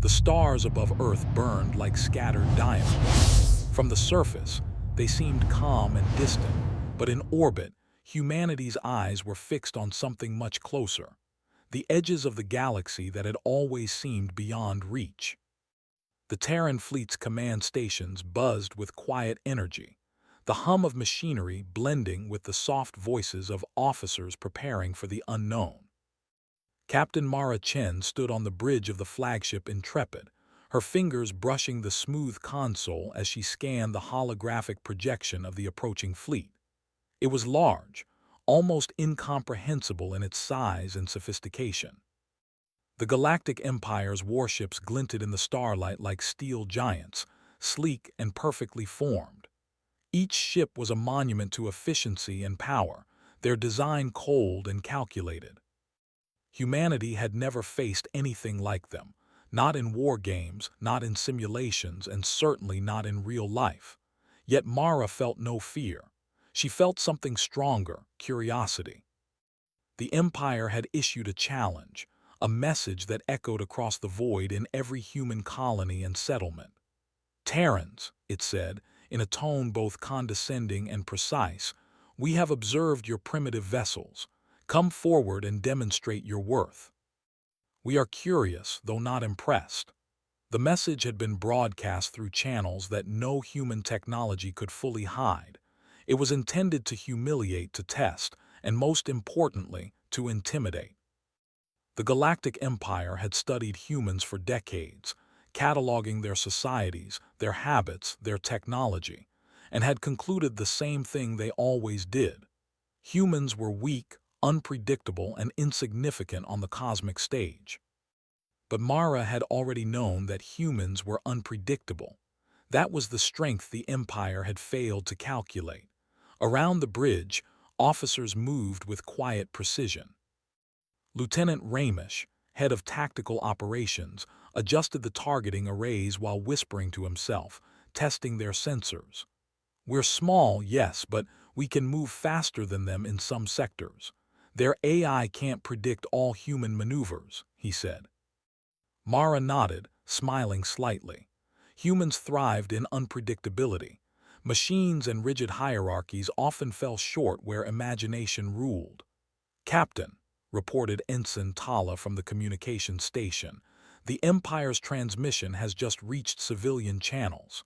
The stars above Earth burned like scattered diamonds. From the surface, they seemed calm and distant, but in orbit, humanity's eyes were fixed on something much closer, the edges of the galaxy that had always seemed beyond reach. The Terran fleet's command stations buzzed with quiet energy, the hum of machinery blending with the soft voices of officers preparing for the unknown. Captain Mara Chen stood on the bridge of the flagship Intrepid, her fingers brushing the smooth console as she scanned the holographic projection of the approaching fleet. It was large, almost incomprehensible in its size and sophistication. The Galactic Empire's warships glinted in the starlight like steel giants, sleek and perfectly formed. Each ship was a monument to efficiency and power, their design cold and calculated. Humanity had never faced anything like them, not in war games, not in simulations, and certainly not in real life. Yet Mara felt no fear. She felt something stronger, curiosity. The Empire had issued a challenge, a message that echoed across the void in every human colony and settlement. Terrans, it said, in a tone both condescending and precise, we have observed your primitive vessels. Come forward and demonstrate your worth. We are curious, though not impressed. The message had been broadcast through channels that no human technology could fully hide. It was intended to humiliate, to test, and most importantly, to intimidate. The Galactic Empire had studied humans for decades, cataloging their societies, their habits, their technology, and had concluded the same thing they always did. Humans were weak, unpredictable, and insignificant on the cosmic stage. But Mara had already known that humans were unpredictable. That was the strength the Empire had failed to calculate. Around the bridge, officers moved with quiet precision. Lieutenant Ramish, head of tactical operations, adjusted the targeting arrays while whispering to himself, testing their sensors. We're small, yes, but we can move faster than them in some sectors. Their AI can't predict all human maneuvers, he said. Mara nodded, smiling slightly. Humans thrived in unpredictability. Machines and rigid hierarchies often fell short where imagination ruled. Captain, reported Ensign Tala from the communications station, the Empire's transmission has just reached civilian channels.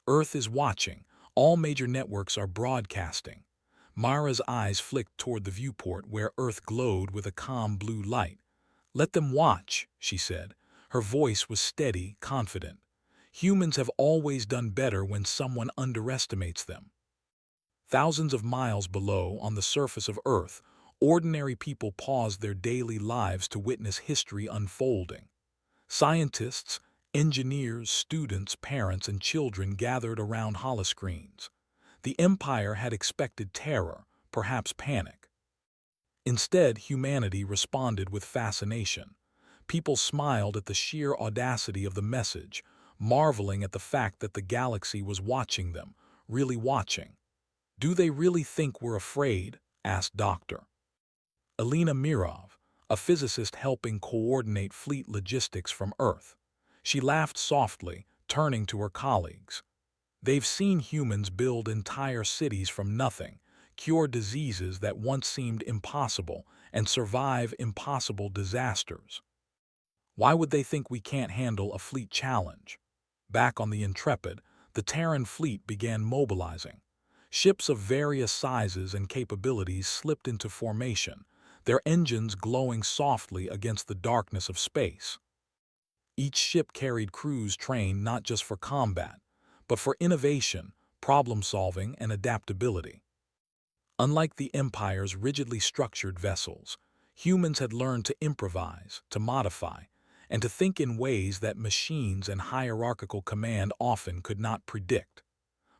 Earth is watching. All major networks are broadcasting. Mara's eyes flicked toward the viewport where Earth glowed with a calm blue light. Let them watch, she said. Her voice was steady, confident. Humans have always done better when someone underestimates them. Thousands of miles below, on the surface of Earth, ordinary people paused their daily lives to witness history unfolding. Scientists, engineers, students, parents, and children gathered around holoscreens. The Empire had expected terror, perhaps panic. Instead, humanity responded with fascination. People smiled at the sheer audacity of the message, marveling at the fact that the galaxy was watching them, really watching. Do they really think we're afraid? Asked Dr. Alina Mirov, a physicist helping coordinate fleet logistics from Earth. She laughed softly, turning to her colleagues. They've seen humans build entire cities from nothing, cure diseases that once seemed impossible, and survive impossible disasters. Why would they think we can't handle a fleet challenge? Back on the Intrepid, the Terran fleet began mobilizing. Ships of various sizes and capabilities slipped into formation, their engines glowing softly against the darkness of space. Each ship carried crews trained not just for combat, but for innovation, problem-solving, and adaptability. Unlike the Empire's rigidly structured vessels, humans had learned to improvise, to modify, and to think in ways that machines and hierarchical command often could not predict.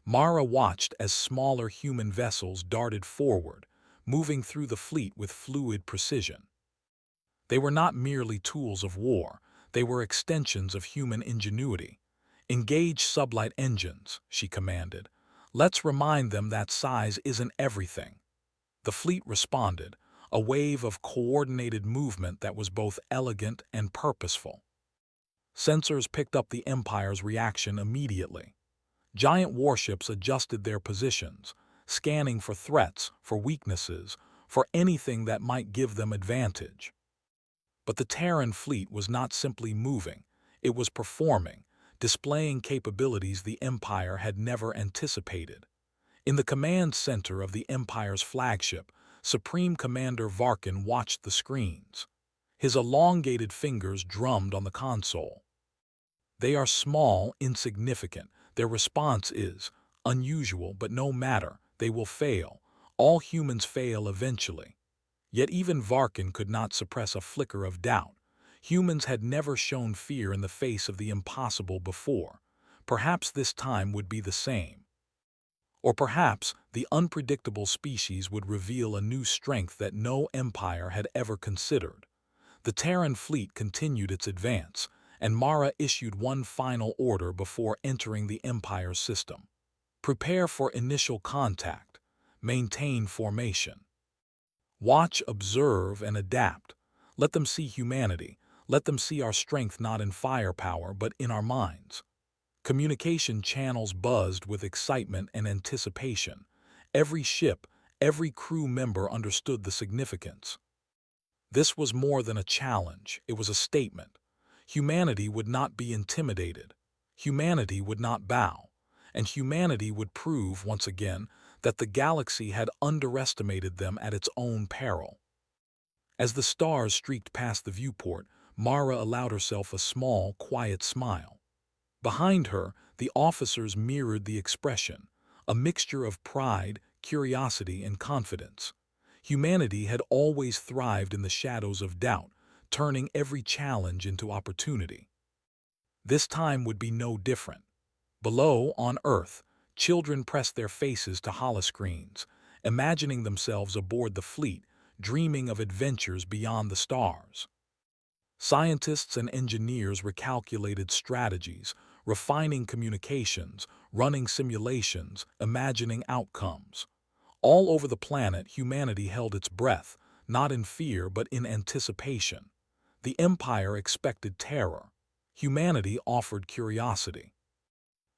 Mara watched as smaller human vessels darted forward, moving through the fleet with fluid precision. They were not merely tools of war, they were extensions of human ingenuity. Engage sublight engines, she commanded. Let's remind them that size isn't everything. The fleet responded, a wave of coordinated movement that was both elegant and purposeful. Sensors picked up the Empire's reaction immediately. Giant warships adjusted their positions, scanning for threats, for weaknesses, for anything that might give them advantage. But the Terran fleet was not simply moving, it was performing, displaying capabilities the Empire had never anticipated. In the command center of the Empire's flagship, Supreme Commander Varkin watched the screens. His elongated fingers drummed on the console. They are small, insignificant. Their response is unusual, but no matter, they will fail. All humans fail eventually. Yet even Varkin could not suppress a flicker of doubt. Humans had never shown fear in the face of the impossible before. Perhaps this time would be the same. Or perhaps the unpredictable species would reveal a new strength that no empire had ever considered. The Terran fleet continued its advance, and Mara issued one final order before entering the Empire's system. Prepare for initial contact. Maintain formation. Watch, observe, and adapt. Let them see humanity. Let them see our strength not in firepower, but in our minds. Communication channels buzzed with excitement and anticipation. Every ship, every crew member understood the significance. This was more than a challenge, it was a statement. Humanity would not be intimidated. Humanity would not bow. And humanity would prove, once again, that the galaxy had underestimated them at its own peril. As the stars streaked past the viewport, Mara allowed herself a small, quiet smile. Behind her, the officers mirrored the expression, a mixture of pride, curiosity, and confidence. Humanity had always thrived in the shadows of doubt, turning every challenge into opportunity. This time would be no different. Below, on Earth, children pressed their faces to holoscreens, imagining themselves aboard the fleet, dreaming of adventures beyond the stars. Scientists and engineers recalculated strategies, refining communications, running simulations, imagining outcomes. All over the planet, humanity held its breath, not in fear but in anticipation. The Empire expected terror. Humanity offered curiosity.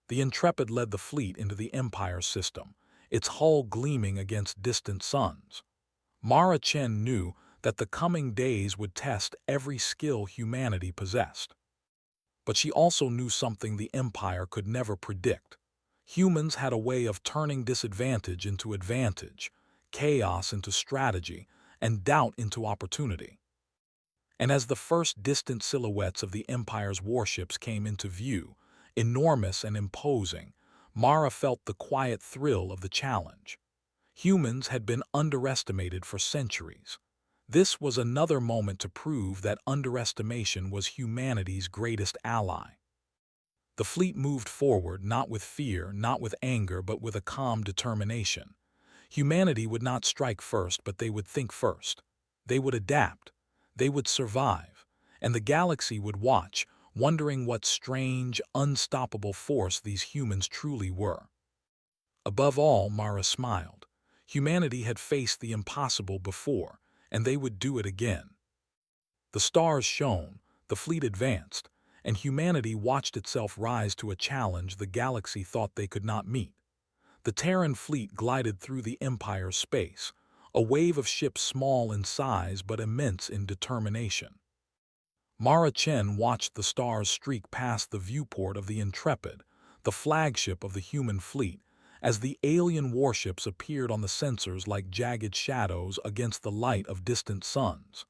The Intrepid led the fleet into the Empire system, its hull gleaming against distant suns. Mara Chen knew that the coming days would test every skill humanity possessed. But she also knew something the Empire could never predict. Humans had a way of turning disadvantage into advantage, chaos into strategy, and doubt into opportunity. And as the first distant silhouettes of the Empire's warships came into view, enormous and imposing, Mara felt the quiet thrill of the challenge. Humans had been underestimated for centuries. This was another moment to prove that underestimation was humanity's greatest ally. The fleet moved forward not with fear, not with anger, but with a calm determination. Humanity would not strike first, but they would think first. They would adapt. They would survive. And the galaxy would watch, wondering what strange, unstoppable force these humans truly were. Above all, Mara smiled. Humanity had faced the impossible before, and they would do it again. The stars shone, the fleet advanced, and humanity watched itself rise to a challenge the galaxy thought they could not meet. The Terran fleet glided through the Empire's space, a wave of ships small in size but immense in determination. Mara Chen watched the stars streak past the viewport of the Intrepid, the flagship of the human fleet, as the alien warships appeared on the sensors like jagged shadows against the light of distant suns.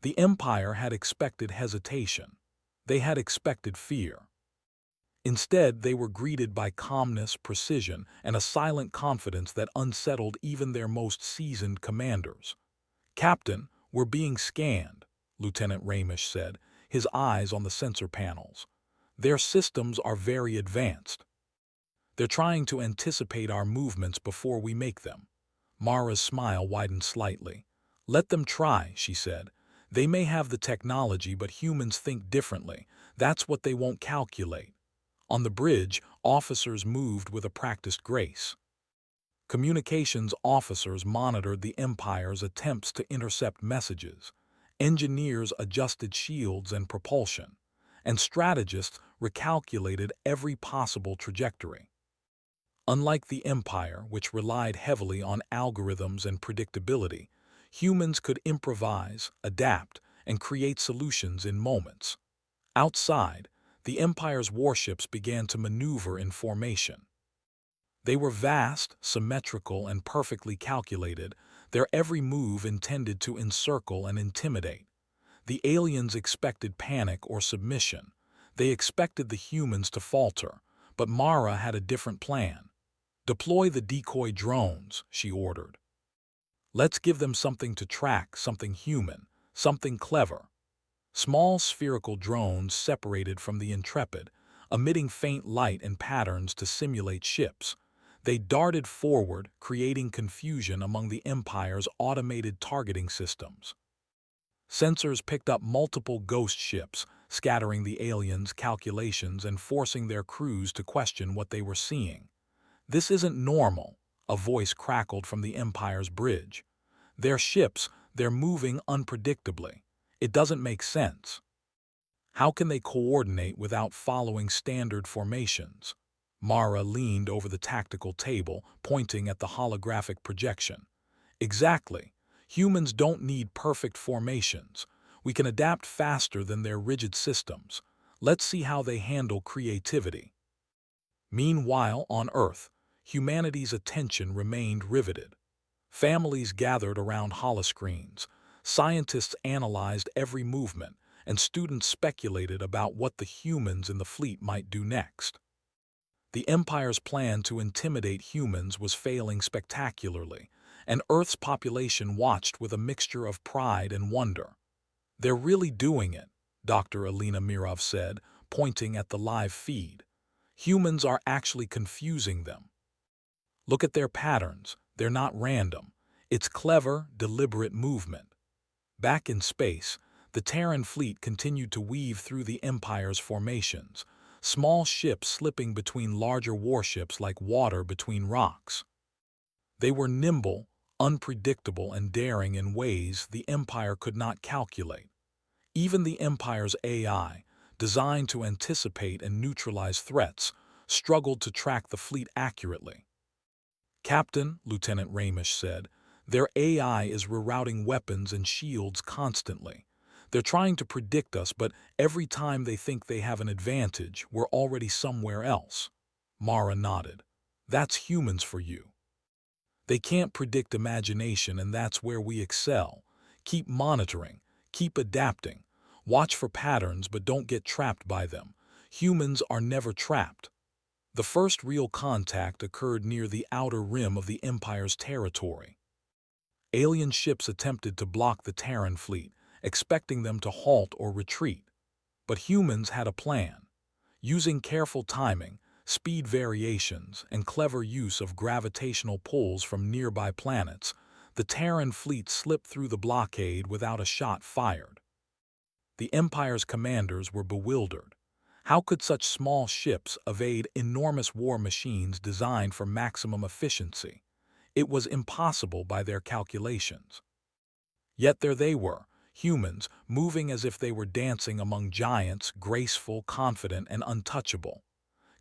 The Empire had expected hesitation. They had expected fear. Instead, they were greeted by calmness, precision, and a silent confidence that unsettled even their most seasoned commanders. "Captain, we're being scanned," Lieutenant Ramish said, his eyes on the sensor panels. "Their systems are very advanced. They're trying to anticipate our movements before we make them." Mara's smile widened slightly. "Let them try," she said. "They may have the technology, but humans think differently. That's what they won't calculate." On the bridge, officers moved with a practiced grace. Communications officers monitored the Empire's attempts to intercept messages. Engineers adjusted shields and propulsion. and strategists recalculated every possible trajectory. Unlike the Empire, which relied heavily on algorithms and predictability, humans could improvise, adapt, and create solutions in moments. Outside, the Empire's warships began to maneuver in formation. They were vast, symmetrical, and perfectly calculated, their every move intended to encircle and intimidate. The aliens expected panic or submission. They expected the humans to falter, but Mara had a different plan. "Deploy the decoy drones," she ordered. "Let's give them something to track, something human, something clever." Small spherical drones separated from the Intrepid, emitting faint light and patterns to simulate ships. They darted forward, creating confusion among the Empire's automated targeting systems. Sensors picked up multiple ghost ships, scattering the aliens' calculations and forcing their crews to question what they were seeing. "This isn't normal," a voice crackled from the Empire's bridge. "They're ships, they're moving unpredictably. It doesn't make sense. How can they coordinate without following standard formations?" Mara leaned over the tactical table, pointing at the holographic projection. "Exactly. Humans don't need perfect formations. We can adapt faster than their rigid systems. Let's see how they handle creativity." Meanwhile, on Earth, humanity's attention remained riveted. Families gathered around holoscreens. Scientists analyzed every movement, and students speculated about what the humans in the fleet might do next. The Empire's plan to intimidate humans was failing spectacularly, and Earth's population watched with a mixture of pride and wonder. "They're really doing it," Dr. Alina Mirov said, pointing at the live feed. "Humans are actually confusing them. Look at their patterns. They're not random. It's clever, deliberate movement." Back in space, the Terran fleet continued to weave through the Empire's formations, small ships slipping between larger warships like water between rocks. They were nimble, unpredictable, and daring in ways the Empire could not calculate. Even the Empire's AI, designed to anticipate and neutralize threats, struggled to track the fleet accurately. "Captain," Lieutenant Ramish said, "their AI is rerouting weapons and shields constantly. They're trying to predict us, but every time they think they have an advantage, we're already somewhere else." Mara nodded. "That's humans for you. They can't predict imagination, and that's where we excel. Keep monitoring, keep adapting. Watch for patterns, but don't get trapped by them. Humans are never trapped." The first real contact occurred near the outer rim of the Empire's territory. Alien ships attempted to block the Terran fleet, expecting them to halt or retreat. But humans had a plan. Using careful timing, speed variations, and clever use of gravitational pulls from nearby planets, the Terran fleet slipped through the blockade without a shot fired. The Empire's commanders were bewildered. How could such small ships evade enormous war machines designed for maximum efficiency? It was impossible by their calculations. Yet there they were, humans, moving as if they were dancing among giants, graceful, confident, and untouchable.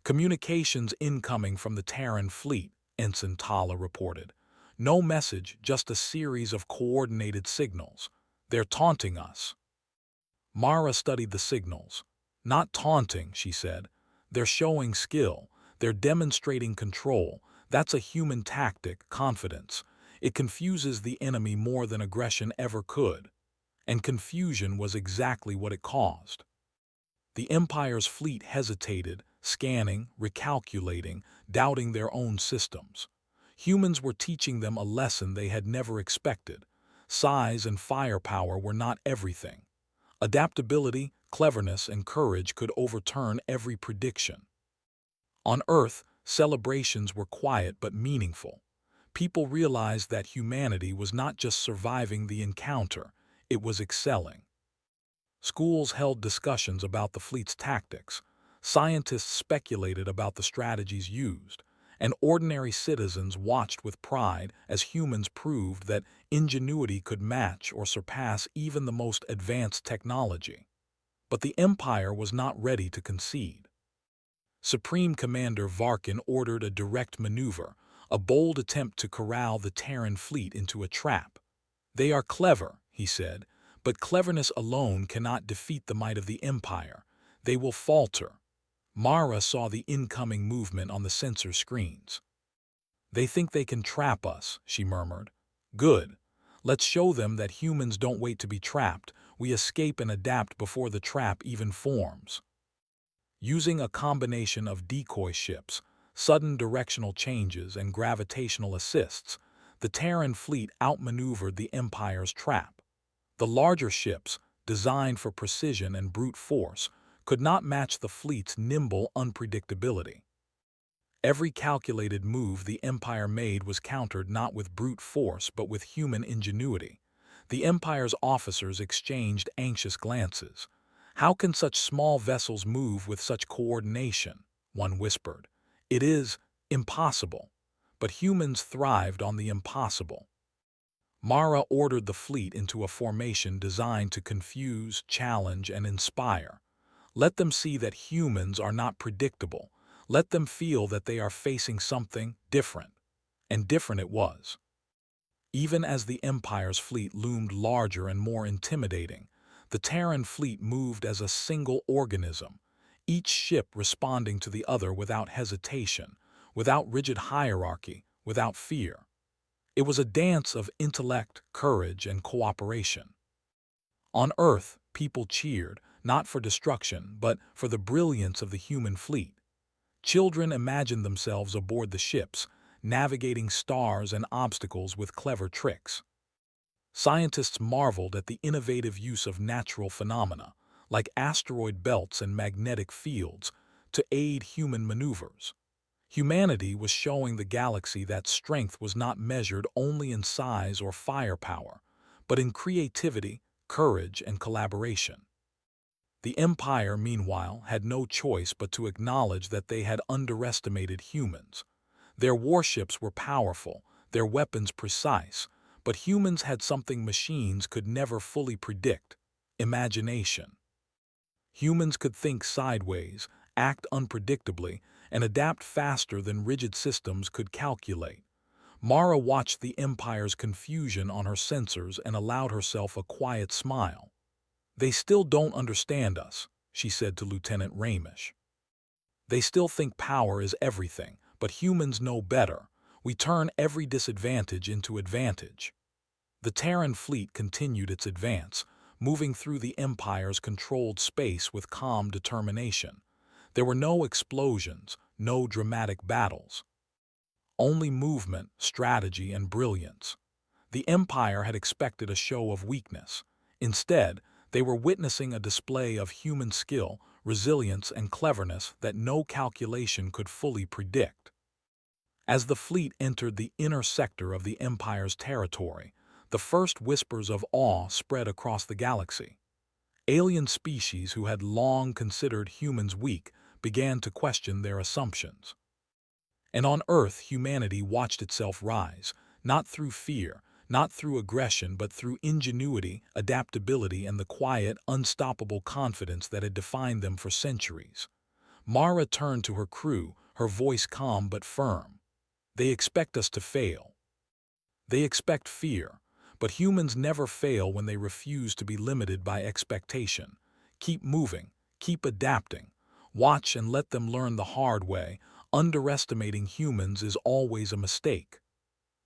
"Communications incoming from the Terran fleet," Ensign Tala reported. "No message, just a series of coordinated signals. They're taunting us." Mara studied the signals. "Not taunting," she said. "They're showing skill. They're demonstrating control. That's a human tactic, confidence. It confuses the enemy more than aggression ever could." And confusion was exactly what it caused. The Empire's fleet hesitated, scanning, recalculating, doubting their own systems. Humans were teaching them a lesson they had never expected. Size and firepower were not everything. Adaptability, cleverness, and courage could overturn every prediction. On Earth, celebrations were quiet but meaningful. People realized that humanity was not just surviving the encounter, it was excelling. Schools held discussions about the fleet's tactics. Scientists speculated about the strategies used, and ordinary citizens watched with pride as humans proved that ingenuity could match or surpass even the most advanced technology. But the Empire was not ready to concede. Supreme Commander Varkin ordered a direct maneuver, a bold attempt to corral the Terran fleet into a trap. "They are clever," he said, "but cleverness alone cannot defeat the might of the Empire. They will falter." Mara saw the incoming movement on the sensor screens. "They think they can trap us," she murmured. "Good. Let's show them that humans don't wait to be trapped. We escape and adapt before the trap even forms." Using a combination of decoy ships, sudden directional changes, and gravitational assists, the Terran fleet outmaneuvered the Empire's trap. The larger ships, designed for precision and brute force, could not match the fleet's nimble unpredictability. Every calculated move the Empire made was countered not with brute force but with human ingenuity. The Empire's officers exchanged anxious glances. "How can such small vessels move with such coordination?" one whispered. "It is impossible." But humans thrived on the impossible. Mara ordered the fleet into a formation designed to confuse, challenge, and inspire. Let them see that humans are not predictable. Let them feel that they are facing something different. And different it was. Even as the Empire's fleet loomed larger and more intimidating, the Terran fleet moved as a single organism, each ship responding to the other without hesitation, without rigid hierarchy, without fear. It was a dance of intellect, courage, and cooperation. On Earth, people cheered, not for destruction, but for the brilliance of the human fleet. Children imagined themselves aboard the ships, navigating stars and obstacles with clever tricks. Scientists marveled at the innovative use of natural phenomena, like asteroid belts and magnetic fields, to aid human maneuvers. Humanity was showing the galaxy that strength was not measured only in size or firepower, but in creativity, courage, and collaboration. The Empire, meanwhile, had no choice but to acknowledge that they had underestimated humans. Their warships were powerful, their weapons precise, but humans had something machines could never fully predict: imagination. Humans could think sideways, act unpredictably, and adapt faster than rigid systems could calculate. Mara watched the Empire's confusion on her sensors and allowed herself a quiet smile. "They still don't understand us," she said to Lieutenant Ramish. "They still think power is everything, but humans know better. We turn every disadvantage into advantage." The Terran fleet continued its advance, moving through the Empire's controlled space with calm determination. There were no explosions, no dramatic battles. Only movement, strategy, and brilliance. The Empire had expected a show of weakness. Instead, they were witnessing a display of human skill, resilience, and cleverness that no calculation could fully predict. As the fleet entered the inner sector of the Empire's territory, the first whispers of awe spread across the galaxy. Alien species who had long considered humans weak began to question their assumptions. And on Earth, humanity watched itself rise, not through fear, not through aggression, but through ingenuity, adaptability, and the quiet, unstoppable confidence that had defined them for centuries. Mara turned to her crew, her voice calm but firm. "They expect us to fail. They expect fear, but humans never fail when they refuse to be limited by expectation. Keep moving, keep adapting. Watch and let them learn the hard way. Underestimating humans is always a mistake."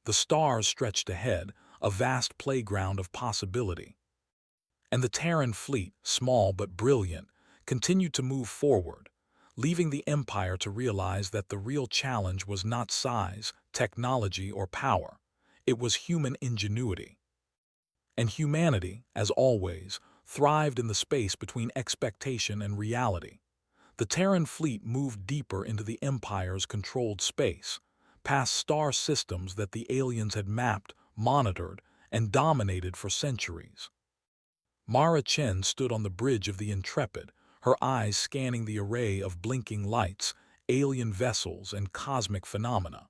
The stars stretched ahead, a vast playground of possibility. And the Terran fleet, small but brilliant, continued to move forward, leaving the Empire to realize that the real challenge was not size, technology, or power. It was human ingenuity. And humanity, as always, thrived in the space between expectation and reality. The Terran fleet moved deeper into the Empire's controlled space, past star systems that the aliens had mapped, monitored, and dominated for centuries. Mara Chen stood on the bridge of the Intrepid, her eyes scanning the array of blinking lights, alien vessels, and cosmic phenomena.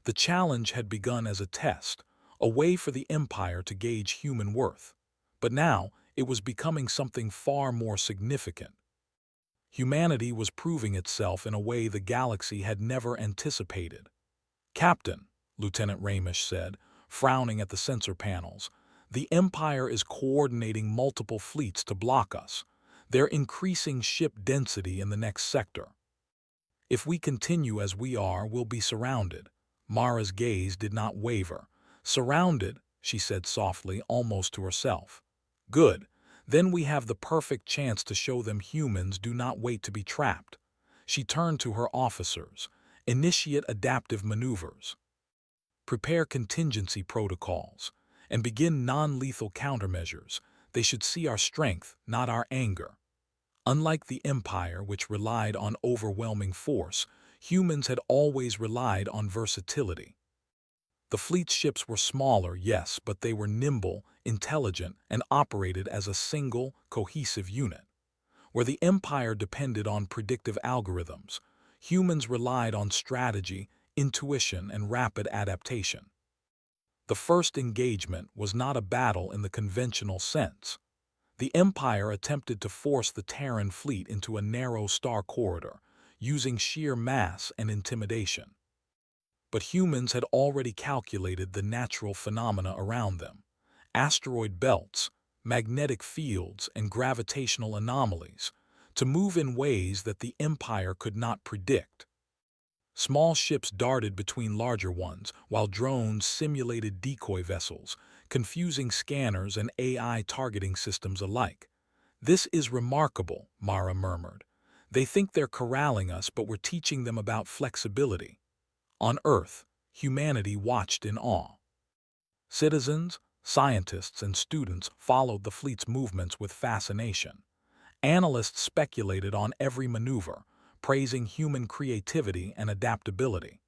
The challenge had begun as a test, a way for the Empire to gauge human worth. But now, It was becoming something far more significant. Humanity was proving itself in a way the galaxy had never anticipated. "Captain," Lieutenant Ramish said, frowning at the sensor panels, "the Empire is coordinating multiple fleets to block us. They're increasing ship density in the next sector. If we continue as we are, we'll be surrounded." Mara's gaze did not waver. "Surrounded," she said softly, almost to herself. "Good. Then we have the perfect chance to show them humans do not wait to be trapped." She turned to her officers. "Initiate adaptive maneuvers. Prepare contingency protocols. And begin non-lethal countermeasures. They should see our strength, not our anger." Unlike the Empire, which relied on overwhelming force, humans had always relied on versatility. The fleet's ships were smaller, yes, but they were nimble, intelligent, and operated as a single, cohesive unit. Where the Empire depended on predictive algorithms, humans relied on strategy, intuition, and rapid adaptation. The first engagement was not a battle in the conventional sense. The Empire attempted to force the Terran fleet into a narrow star corridor, using sheer mass and intimidation. But humans had already calculated the natural phenomena around them: asteroid belts, magnetic fields, and gravitational anomalies, to move in ways that the Empire could not predict. Small ships darted between larger ones, while drones simulated decoy vessels, confusing scanners and AI targeting systems alike. "This is remarkable," Mara murmured. "They think they're corralling us, but we're teaching them about flexibility." On Earth, humanity watched in awe. Citizens, scientists, and students followed the fleet's movements with fascination. Analysts speculated on every maneuver, praising human creativity and adaptability.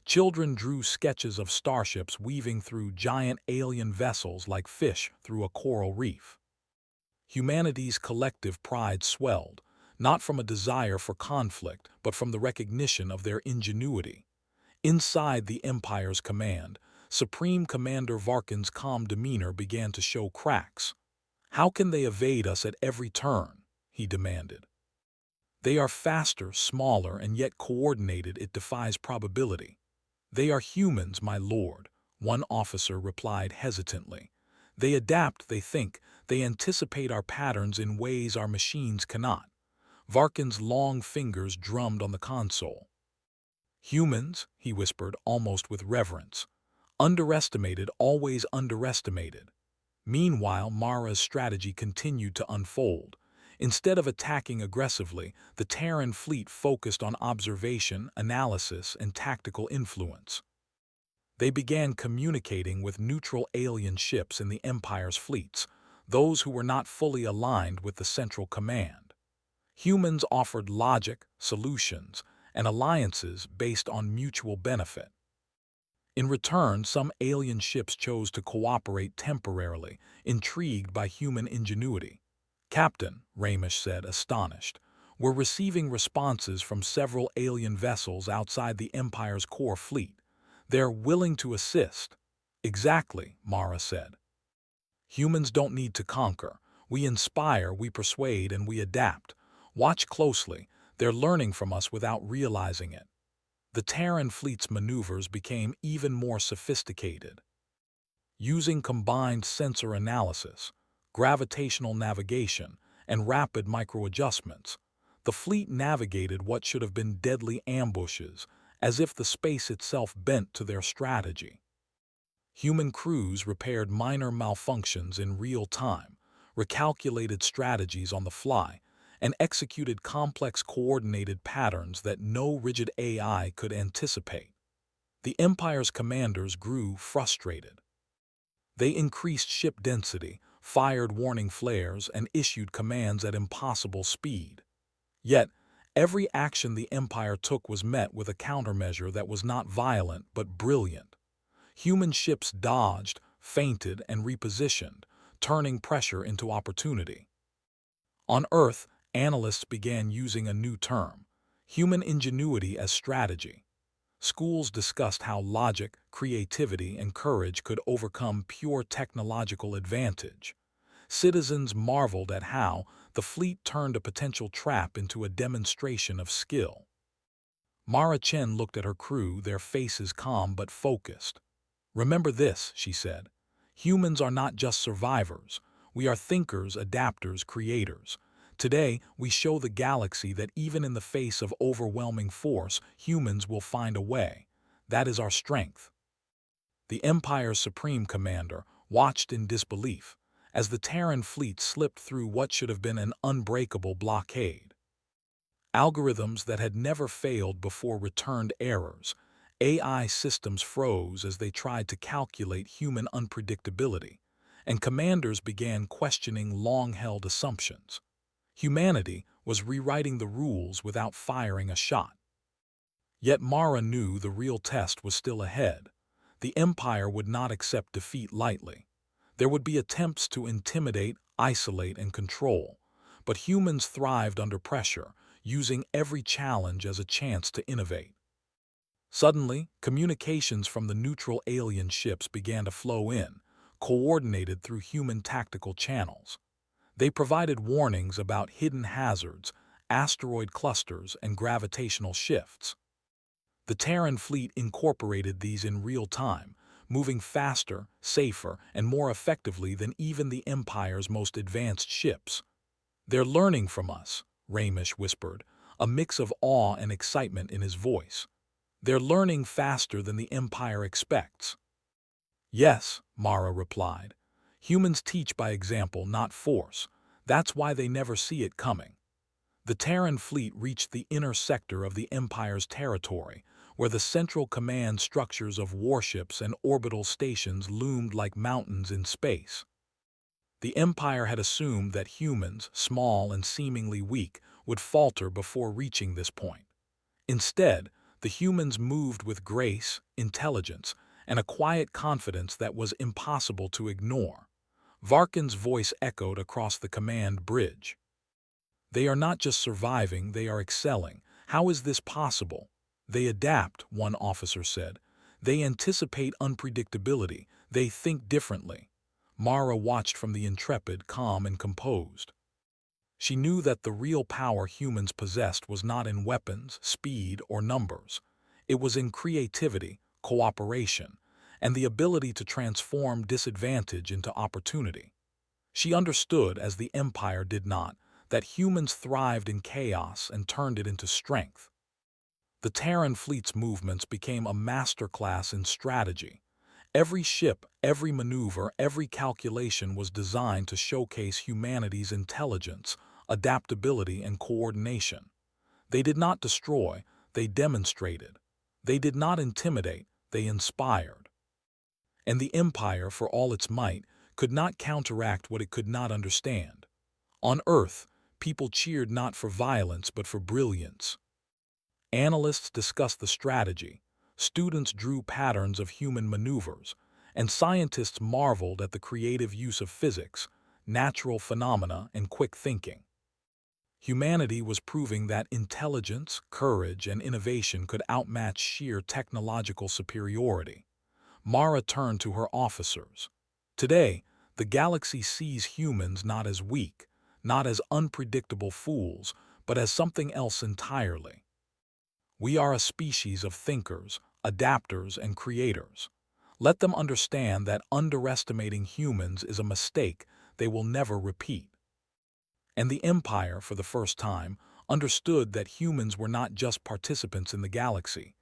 Children drew sketches of starships weaving through giant alien vessels like fish through a coral reef. Humanity's collective pride swelled, not from a desire for conflict, but from the recognition of their ingenuity. Inside the Empire's command, Supreme Commander Varkin's calm demeanor began to show cracks. "How can they evade us at every turn?" he demanded. "They are faster, smaller, and yet coordinated. It defies probability." "They are humans, my lord," one officer replied hesitantly. "They adapt, they think, they anticipate our patterns in ways our machines cannot." Varkin's long fingers drummed on the console. "Humans," he whispered, almost with reverence. "Underestimated, always underestimated." Meanwhile, Mara's strategy continued to unfold. Instead of attacking aggressively, the Terran fleet focused on observation, analysis, and tactical influence. They began communicating with neutral alien ships in the Empire's fleets, those who were not fully aligned with the central command. Humans offered logic, solutions, and alliances based on mutual benefit. In return, some alien ships chose to cooperate temporarily, intrigued by human ingenuity. "Captain," Ramish said, astonished, "we're receiving responses from several alien vessels outside the Empire's core fleet. They're willing to assist." "Exactly," Mara said. "Humans don't need to conquer. We inspire, we persuade, and we adapt. Watch closely. They're learning from us without realizing it." The Terran fleet's maneuvers became even more sophisticated. Using combined sensor analysis, gravitational navigation, and rapid micro-adjustments, the fleet navigated what should have been deadly ambushes, as if the space itself bent to their strategy. Human crews repaired minor malfunctions in real time, recalculated strategies on the fly, and executed complex coordinated patterns that no rigid AI could anticipate. The Empire's commanders grew frustrated. They increased ship density, fired warning flares, and issued commands at impossible speed. Yet, every action the Empire took was met with a countermeasure that was not violent but brilliant. Human ships dodged, feinted, and repositioned, turning pressure into opportunity. On Earth, analysts began using a new term: human ingenuity as strategy. Schools discussed how logic, creativity, and courage could overcome pure technological advantage. Citizens marveled at how the fleet turned a potential trap into a demonstration of skill. Mara Chen looked at her crew, their faces calm but focused. "Remember this," she said. "Humans are not just survivors. We are thinkers, adapters, creators. Today, we show the galaxy that even in the face of overwhelming force, humans will find a way. That is our strength." The Empire's supreme commander watched in disbelief as the Terran fleet slipped through what should have been an unbreakable blockade. Algorithms that had never failed before returned errors. AI systems froze as they tried to calculate human unpredictability, and commanders began questioning long-held assumptions. Humanity was rewriting the rules without firing a shot. Yet Mara knew the real test was still ahead. The Empire would not accept defeat lightly. There would be attempts to intimidate, isolate, and control, but humans thrived under pressure, using every challenge as a chance to innovate. Suddenly, communications from the neutral alien ships began to flow in, coordinated through human tactical channels. They provided warnings about hidden hazards, asteroid clusters, and gravitational shifts. The Terran fleet incorporated these in real time, moving faster, safer, and more effectively than even the Empire's most advanced ships. "They're learning from us," Ramish whispered, a mix of awe and excitement in his voice. "They're learning faster than the Empire expects." "Yes," Mara replied. "Humans teach by example, not force. That's why they never see it coming." The Terran fleet reached the inner sector of the Empire's territory, where the central command structures of warships and orbital stations loomed like mountains in space. The Empire had assumed that humans, small and seemingly weak, would falter before reaching this point. Instead, the humans moved with grace, intelligence, and a quiet confidence that was impossible to ignore. Varkin's voice echoed across the command bridge. "They are not just surviving, they are excelling. How is this possible?" "They adapt," one officer said. "They anticipate unpredictability. They think differently." Mara watched from the intrepid, calm and composed. She knew that the real power humans possessed was not in weapons, speed, or numbers. It was in creativity, cooperation, and the ability to transform disadvantage into opportunity. She understood, as the Empire did not, that humans thrived in chaos and turned it into strength. The Terran fleet's movements became a masterclass in strategy. Every ship, every maneuver, every calculation was designed to showcase humanity's intelligence, adaptability, and coordination. They did not destroy, they demonstrated. They did not intimidate, they inspired. And the Empire, for all its might, could not counteract what it could not understand. On Earth, people cheered not for violence but for brilliance. Analysts discussed the strategy, students drew patterns of human maneuvers, and scientists marveled at the creative use of physics, natural phenomena, and quick thinking. Humanity was proving that intelligence, courage, and innovation could outmatch sheer technological superiority. Mara turned to her officers. "Today, the galaxy sees humans not as weak, not as unpredictable fools, but as something else entirely. We are a species of thinkers, adapters, and creators. Let them understand that underestimating humans is a mistake they will never repeat." And the Empire, for the first time, understood that humans were not just participants in the galaxy.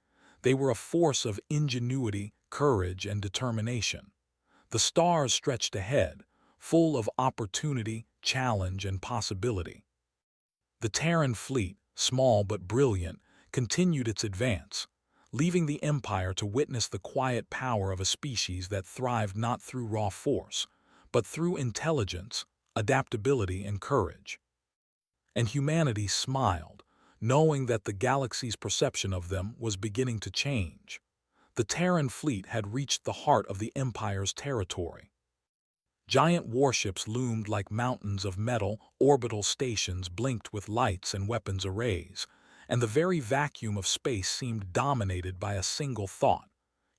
They were a force of ingenuity, courage, and determination. The stars stretched ahead, full of opportunity, challenge, and possibility. The Terran fleet, small but brilliant, continued its advance, leaving the Empire to witness the quiet power of a species that thrived not through raw force, but through intelligence, adaptability, and courage. And humanity smiled, knowing that the galaxy's perception of them was beginning to change. The Terran fleet had reached the heart of the Empire's territory. Giant warships loomed like mountains of metal, orbital stations blinked with lights and weapons arrays, and the very vacuum of space seemed dominated by a single thought: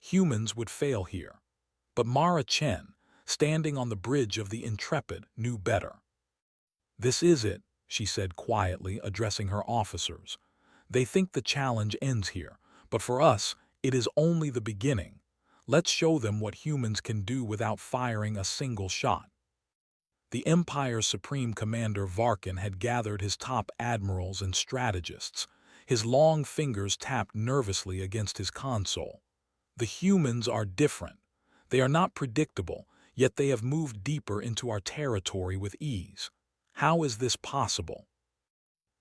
humans would fail here. But Mara Chen, standing on the bridge of the Intrepid, knew better. "This is it," she said quietly, addressing her officers. "They think the challenge ends here, but for us, it is only the beginning. Let's show them what humans can do without firing a single shot." The Empire's Supreme Commander Varkin had gathered his top admirals and strategists. His long fingers tapped nervously against his console. "The humans are different. They are not predictable, yet they have moved deeper into our territory with ease. How is this possible?"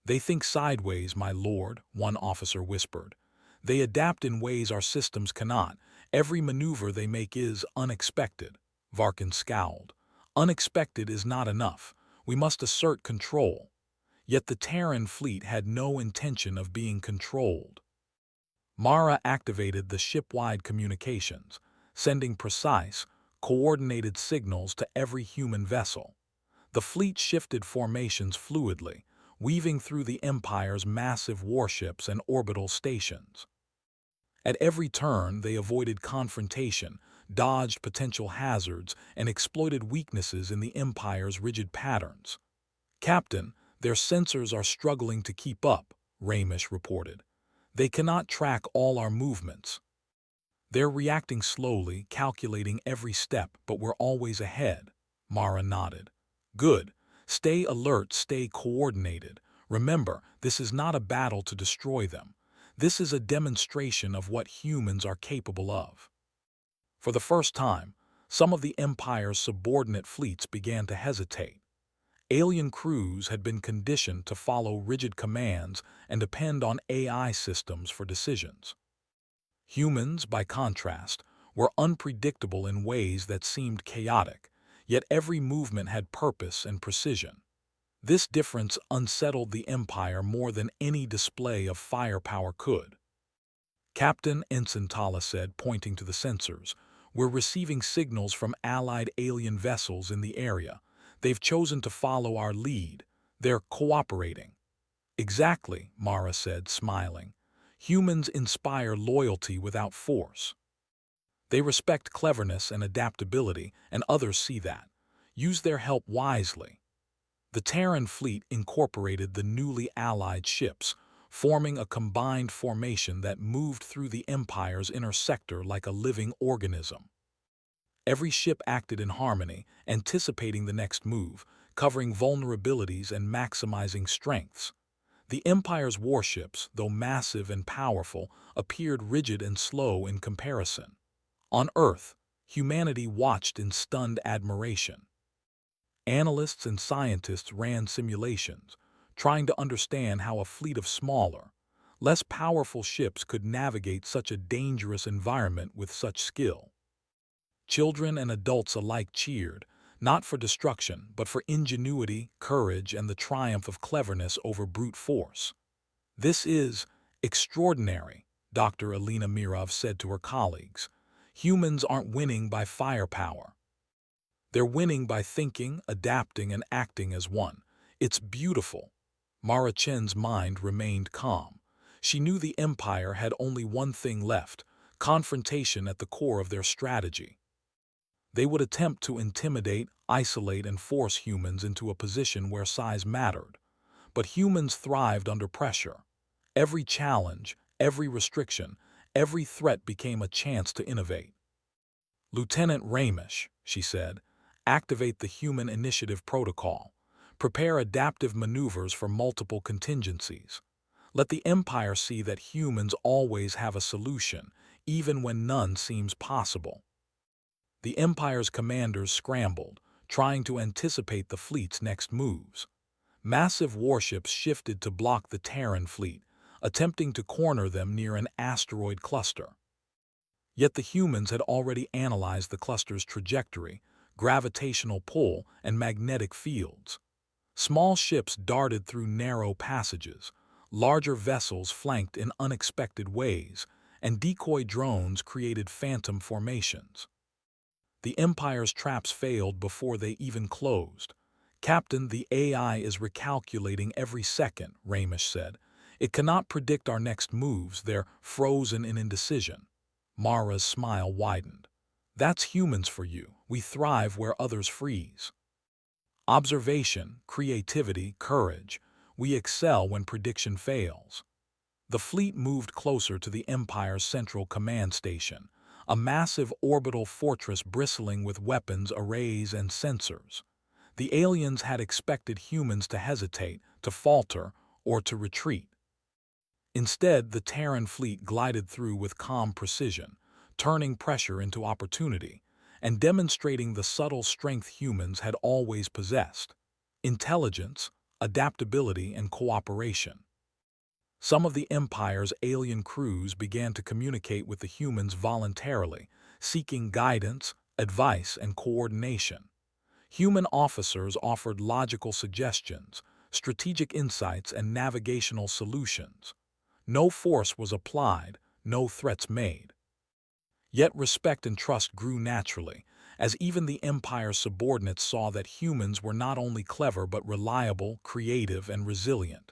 "They think sideways, my lord," one officer whispered. "They adapt in ways our systems cannot. Every maneuver they make is unexpected." Varkin scowled. "Unexpected is not enough. We must assert control." Yet the Terran fleet had no intention of being controlled. Mara activated the ship-wide communications, sending precise, coordinated signals to every human vessel. The fleet shifted formations fluidly, weaving through the Empire's massive warships and orbital stations. At every turn, they avoided confrontation, dodged potential hazards, and exploited weaknesses in the Empire's rigid patterns. "Captain, their sensors are struggling to keep up," Ramish reported. "They cannot track all our movements." "They're reacting slowly, calculating every step, but we're always ahead," Mara nodded. "Good. Stay alert, stay coordinated. Remember, this is not a battle to destroy them. This is a demonstration of what humans are capable of." For the first time, some of the Empire's subordinate fleets began to hesitate. Alien crews had been conditioned to follow rigid commands and depend on AI systems for decisions. Humans, by contrast, were unpredictable in ways that seemed chaotic, yet every movement had purpose and precision. This difference unsettled the Empire more than any display of firepower could. "Captain," Ensign Tala said, pointing to the sensors, "we're receiving signals from allied alien vessels in the area. They've chosen to follow our lead. They're cooperating." "Exactly," Mara said, smiling. "Humans inspire loyalty without force. They respect cleverness and adaptability, and others see that. Use their help wisely." The Terran fleet incorporated the newly allied ships, forming a combined formation that moved through the Empire's inner sector like a living organism. Every ship acted in harmony, anticipating the next move, covering vulnerabilities and maximizing strengths. The Empire's warships, though massive and powerful, appeared rigid and slow in comparison. On Earth, humanity watched in stunned admiration. Analysts and scientists ran simulations, trying to understand how a fleet of smaller, less powerful ships could navigate such a dangerous environment with such skill. Children and adults alike cheered, not for destruction, but for ingenuity, courage, and the triumph of cleverness over brute force. "This is extraordinary," Dr. Alina Mirov said to her colleagues. "Humans aren't winning by firepower. They're winning by thinking, adapting, and acting as one. It's beautiful." Mara Chen's mind remained calm. She knew the Empire had only one thing left: confrontation at the core of their strategy. They would attempt to intimidate, isolate, and force humans into a position where size mattered. But humans thrived under pressure. Every challenge, every restriction, every threat became a chance to innovate. "Lieutenant Ramish," she said, "activate the Human Initiative Protocol. Prepare adaptive maneuvers for multiple contingencies. Let the Empire see that humans always have a solution, even when none seems possible." The Empire's commanders scrambled, trying to anticipate the fleet's next moves. Massive warships shifted to block the Terran fleet, attempting to corner them near an asteroid cluster. Yet the humans had already analyzed the cluster's trajectory, gravitational pull, and magnetic fields. Small ships darted through narrow passages, larger vessels flanked in unexpected ways, and decoy drones created phantom formations. The Empire's traps failed before they even closed. "Captain, the AI is recalculating every second," Ramish said. "It cannot predict our next moves. They're frozen in indecision." Mara's smile widened. That's humans for you. We thrive where others freeze. Observation, creativity, courage. We excel when prediction fails. The fleet moved closer to the Empire's central command station, a massive orbital fortress bristling with weapons, arrays, and sensors. The aliens had expected humans to hesitate, to falter, or to retreat. Instead, the Terran fleet glided through with calm precision, turning pressure into opportunity, and demonstrating the subtle strength humans had always possessed: intelligence, adaptability, and cooperation. Some of the Empire's alien crews began to communicate with the humans voluntarily, seeking guidance, advice, and coordination. Human officers offered logical suggestions, strategic insights, and navigational solutions. No force was applied, no threats made. Yet respect and trust grew naturally, as even the Empire's subordinates saw that humans were not only clever but reliable, creative, and resilient.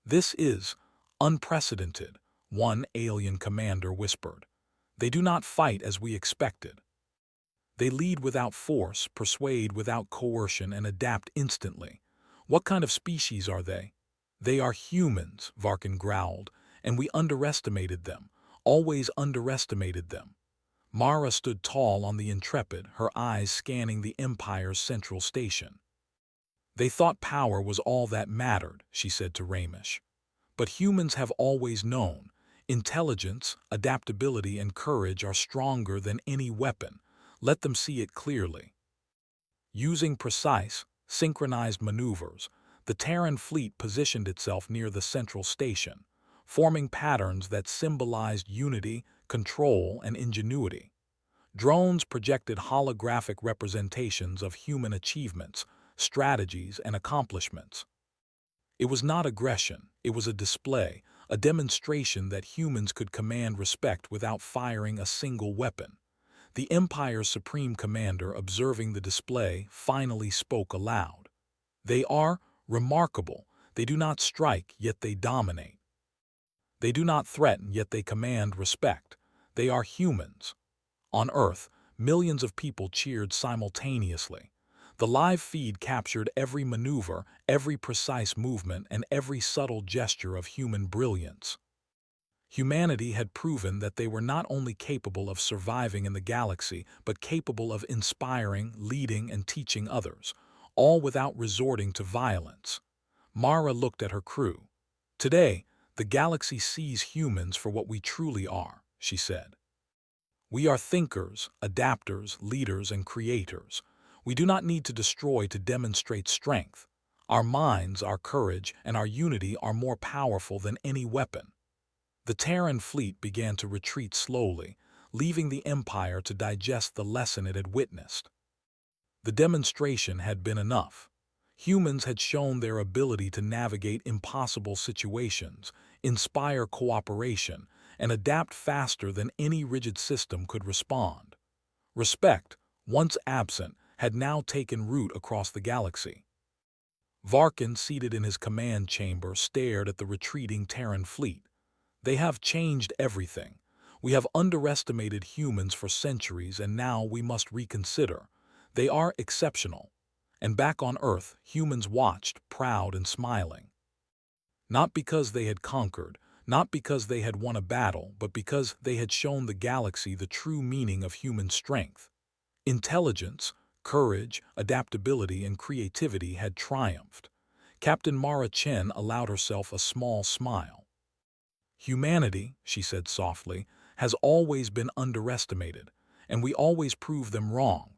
"This is unprecedented," one alien commander whispered. "They do not fight as we expected. They lead without force, persuade without coercion, and adapt instantly. What kind of species are they?" "They are humans," Varkin growled, "and we underestimated them, always underestimated them." Mara stood tall on the Intrepid, her eyes scanning the Empire's central station. "They thought power was all that mattered," she said to Ramish. "But humans have always known. Intelligence, adaptability, and courage are stronger than any weapon. Let them see it clearly." Using precise, synchronized maneuvers, the Terran fleet positioned itself near the central station, forming patterns that symbolized unity, control, and ingenuity. Drones projected holographic representations of human achievements, strategies, and accomplishments. It was not aggression, it was a display, a demonstration that humans could command respect without firing a single weapon. The Empire's supreme commander, observing the display, finally spoke aloud. "They are remarkable. They do not strike, yet they dominate. They do not threaten, yet they command respect. They are humans." On Earth, millions of people cheered simultaneously. The live feed captured every maneuver, every precise movement, and every subtle gesture of human brilliance. Humanity had proven that they were not only capable of surviving in the galaxy, but capable of inspiring, leading, and teaching others, all without resorting to violence. Mara looked at her crew. "Today, the galaxy sees humans for what we truly are," she said. "We are thinkers, adapters, leaders, and creators. We do not need to destroy to demonstrate strength. Our minds, our courage, and our unity are more powerful than any weapon." The Terran fleet began to retreat slowly, leaving the Empire to digest the lesson it had witnessed. The demonstration had been enough. Humans had shown their ability to navigate impossible situations, inspire cooperation, and adapt faster than any rigid system could respond. Respect, once absent, had now taken root across the galaxy. Varkin, seated in his command chamber, stared at the retreating Terran fleet. "They have changed everything. We have underestimated humans for centuries, and now we must reconsider. They are exceptional." And back on Earth, humans watched, proud and smiling. Not because they had conquered, not because they had won a battle, but because they had shown the galaxy the true meaning of human strength. Intelligence, courage, adaptability, and creativity had triumphed. Captain Mara Chen allowed herself a small smile. "Humanity," she said softly, "has always been underestimated, and we always prove them wrong."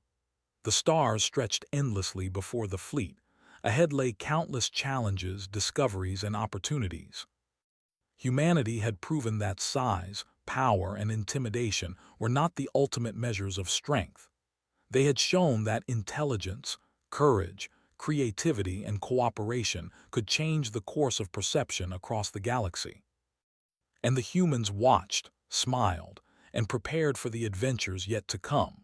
The stars stretched endlessly before the fleet. Ahead lay countless challenges, discoveries, and opportunities. Humanity had proven that size, power, and intimidation were not the ultimate measures of strength. They had shown that intelligence, courage, creativity, and cooperation could change the course of perception across the galaxy. And the humans watched, smiled, and prepared for the adventures yet to come.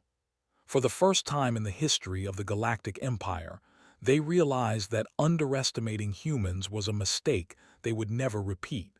For the first time in the history of the Galactic Empire, they realized that underestimating humans was a mistake they would never repeat.